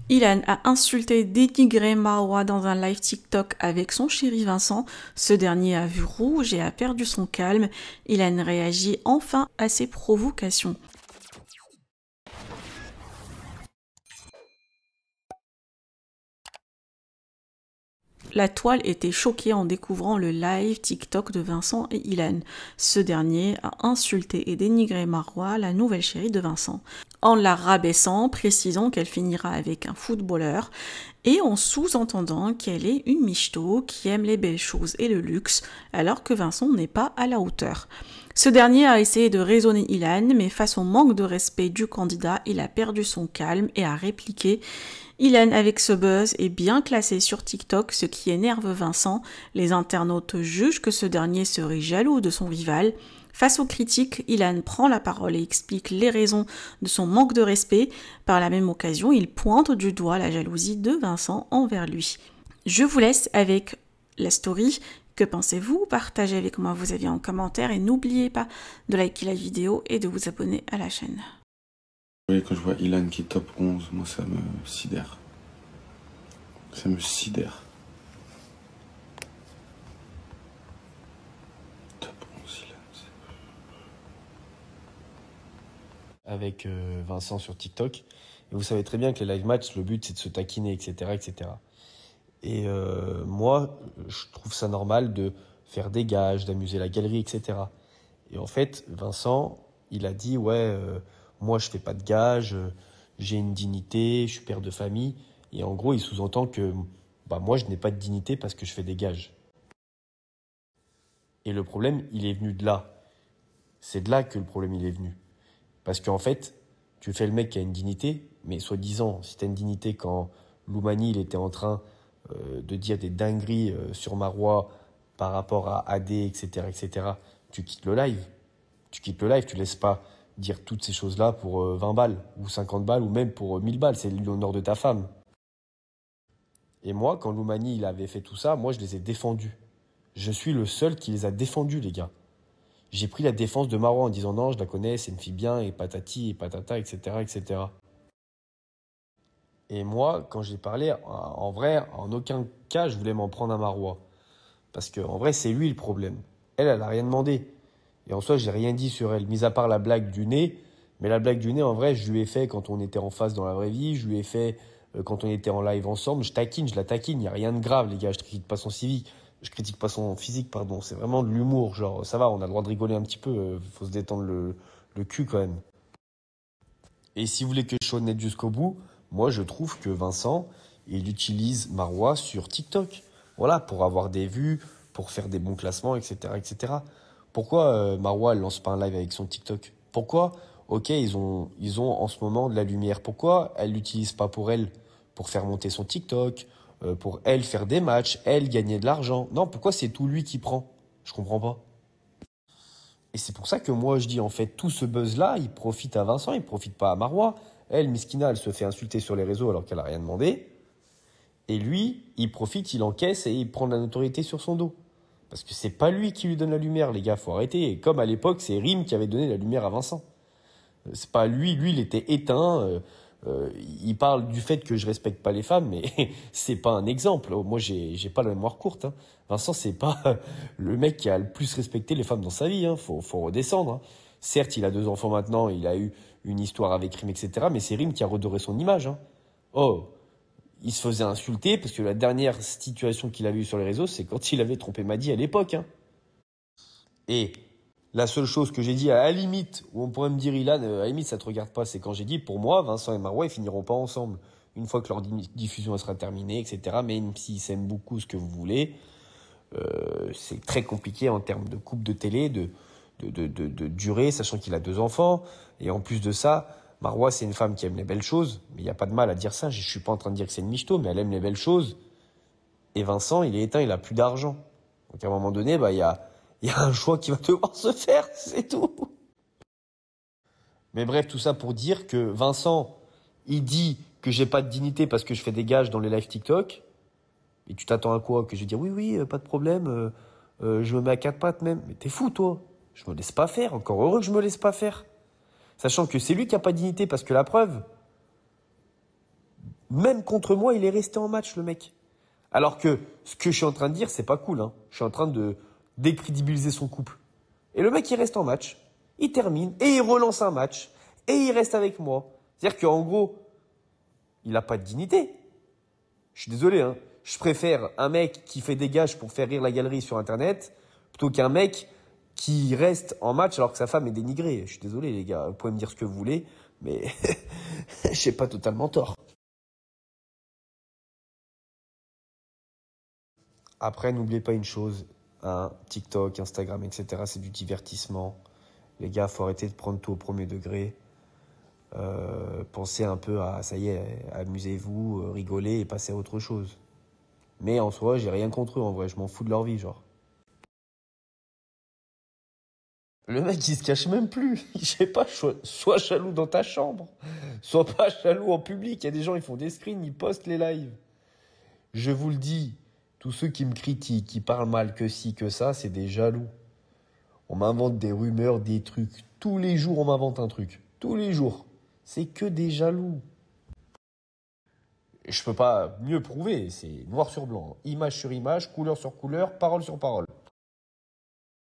Ilan a insulté, dénigré Marwa dans un live TikTok avec son chéri Vincent. Ce dernier a vu rouge et a perdu son calme. Ilan réagit enfin à ses provocations. La toile était choquée en découvrant le live TikTok de Vincent et Ilan. Ce dernier a insulté et dénigré Marwa, la nouvelle chérie de Vincent, en la rabaissant, précisant qu'elle finira avec un footballeur et en sous-entendant qu'elle est une michto qui aime les belles choses et le luxe, alors que Vincent n'est pas à la hauteur. Ce dernier a essayé de raisonner Ilan, mais face au manque de respect du candidat, il a perdu son calme et a répliqué: Ilan avec ce buzz est bien classé sur TikTok, ce qui énerve Vincent. Les internautes jugent que ce dernier serait jaloux de son rival. Face aux critiques, Ilan prend la parole et explique les raisons de son manque de respect. Par la même occasion, il pointe du doigt la jalousie de Vincent envers lui. Je vous laisse avec la story. Que pensez-vous? Partagez avec moi vos avis en commentaire et n'oubliez pas de liker la vidéo et de vous abonner à la chaîne. Oui, quand je vois Ilan qui est top 11, moi ça me sidère. Ça me sidère. Top 11 Ilan. Avec Vincent sur TikTok. Et vous savez très bien que les live matchs, le but c'est de se taquiner, etc. etc. Et moi, je trouve ça normal de faire des gages, d'amuser la galerie, etc. Et en fait, Vincent, il a dit, ouais, moi je fais pas de gages, j'ai une dignité, je suis père de famille. Et en gros, il sous-entend que bah, moi je n'ai pas de dignité parce que je fais des gages. Et le problème, il est venu de là. C'est de là que le problème il est venu. Parce qu'en fait, tu fais le mec qui a une dignité, mais soi-disant, si tu as une dignité quand Loumani il était en train de dire des dingueries sur Marwa par rapport à AD, etc., etc., tu quittes le live. Tu quittes le live, tu laisses pas dire toutes ces choses-là pour 20 balles, ou 50 balles, ou même pour 1000 balles. C'est l'honneur de ta femme. Et moi, quand Loumani il avait fait tout ça, moi, je les ai défendus. Je suis le seul qui les a défendus, les gars. J'ai pris la défense de Marwa en disant non, je la connais, c'est une fille bien, et patati, et patata, etc., etc. Et moi, quand j'ai parlé, en vrai, en aucun cas, je voulais m'en prendre à Marwa. Parce qu'en vrai, c'est lui le problème. Elle a rien demandé. Et en soi, j'ai rien dit sur elle, mis à part la blague du nez. Mais la blague du nez, en vrai, je lui ai fait quand on était en face dans la vraie vie. Je lui ai fait quand on était en live ensemble. Je la taquine. Il n'y a rien de grave, les gars. Je critique pas son civique. Je critique pas son physique, pardon. C'est vraiment de l'humour. Genre, ça va, on a le droit de rigoler un petit peu. Faut se détendre le cul quand même. Et si vous voulez que je sois honnête jusqu'au bout, moi, je trouve que Vincent, il utilise Marwa sur TikTok. Voilà, pour avoir des vues, pour faire des bons classements, etc., etc. Pourquoi Marwa elle lance pas un live avec son TikTok? Pourquoi, ok, ils ont en ce moment de la lumière. Pourquoi elle l'utilise pas pour elle, pour faire monter son TikTok, pour elle faire des matchs, elle gagner de l'argent? Non, pourquoi c'est tout lui qui prend? Je comprends pas. Et c'est pour ça que moi je dis en fait tout ce buzz-là, il profite à Vincent, il profite pas à Marwa. Elle, Miskina, elle se fait insulter sur les réseaux alors qu'elle a rien demandé. Et lui, il profite, il encaisse et il prend de la notoriété sur son dos. Parce que c'est pas lui qui lui donne la lumière, les gars, faut arrêter. Et comme à l'époque, c'est Rim qui avait donné la lumière à Vincent. C'est pas lui, il était éteint. Il parle du fait que je respecte pas les femmes, mais c'est pas un exemple. Moi, j'ai pas la mémoire courte. Hein. Vincent, c'est pas le mec qui a le plus respecté les femmes dans sa vie. Hein. Faut redescendre. Hein. Certes, il a 2 enfants maintenant, il a eu une histoire avec Rim, etc. Mais c'est Rim qui a redoré son image. Hein. Oh, il se faisait insulter parce que la dernière situation qu'il avait eue sur les réseaux, c'est quand il avait trompé Madi à l'époque. Hein. Et la seule chose que j'ai dit, à la limite, où on pourrait me dire, Ilan, à la limite, ça te regarde pas, c'est quand j'ai dit, pour moi, Vincent et Marwa, ils finiront pas ensemble. Une fois que leur diffusion sera terminée, etc. Même s'ils s'aiment beaucoup, ce que vous voulez, c'est très compliqué en termes de coupe de télé, de durée, sachant qu'il a 2 enfants. Et en plus de ça, Marwa, c'est une femme qui aime les belles choses. Mais il n'y a pas de mal à dire ça. Je suis pas en train de dire que c'est une michto, mais elle aime les belles choses. Et Vincent, il est éteint, il a plus d'argent. Donc à un moment donné, bah, il y a un choix qui va devoir se faire, c'est tout. Mais bref, tout ça pour dire que Vincent, il dit que j'ai pas de dignité parce que je fais des gages dans les lives TikTok. Et tu t'attends à quoi? Que je vais dire oui, pas de problème, je me mets à 4 pattes même. Mais t'es fou, toi. Je me laisse pas faire. Encore heureux que je me laisse pas faire. Sachant que c'est lui qui a pas de dignité parce que la preuve, Même contre moi, il est resté en match, le mec. Alors que ce que je suis en train de dire, c'est pas cool. Hein. Je suis en train de décrédibiliser son couple. Et le mec, il reste en match. Il termine et il relance un match. Et il reste avec moi. C'est-à-dire qu'en gros, il n'a pas de dignité. Je suis désolé, hein. Je préfère un mec qui fait des gages pour faire rire la galerie sur Internet plutôt qu'un mec qui reste en match alors que sa femme est dénigrée. Je suis désolé, les gars. Vous pouvez me dire ce que vous voulez, mais j'ai pas totalement tort. Après, n'oubliez pas une chose, hein, TikTok, Instagram, etc., c'est du divertissement. Les gars, faut arrêter de prendre tout au premier degré. Pensez un peu à, ça y est, amusez-vous, rigolez et passez à autre chose. Mais en soi, j'ai rien contre eux, en vrai, je m'en fous de leur vie, genre. Le mec, il se cache même plus. Je sais pas, sois jaloux dans ta chambre. Sois pas jaloux en public. Il y a des gens, ils font des screens, ils postent les lives. Je vous le dis, tous ceux qui me critiquent, qui parlent mal que ci, que ça, c'est des jaloux. On m'invente des rumeurs, des trucs. Tous les jours, on m'invente un truc. Tous les jours. C'est que des jaloux. Je peux pas mieux prouver. C'est noir sur blanc. Image sur image, couleur sur couleur, parole sur parole.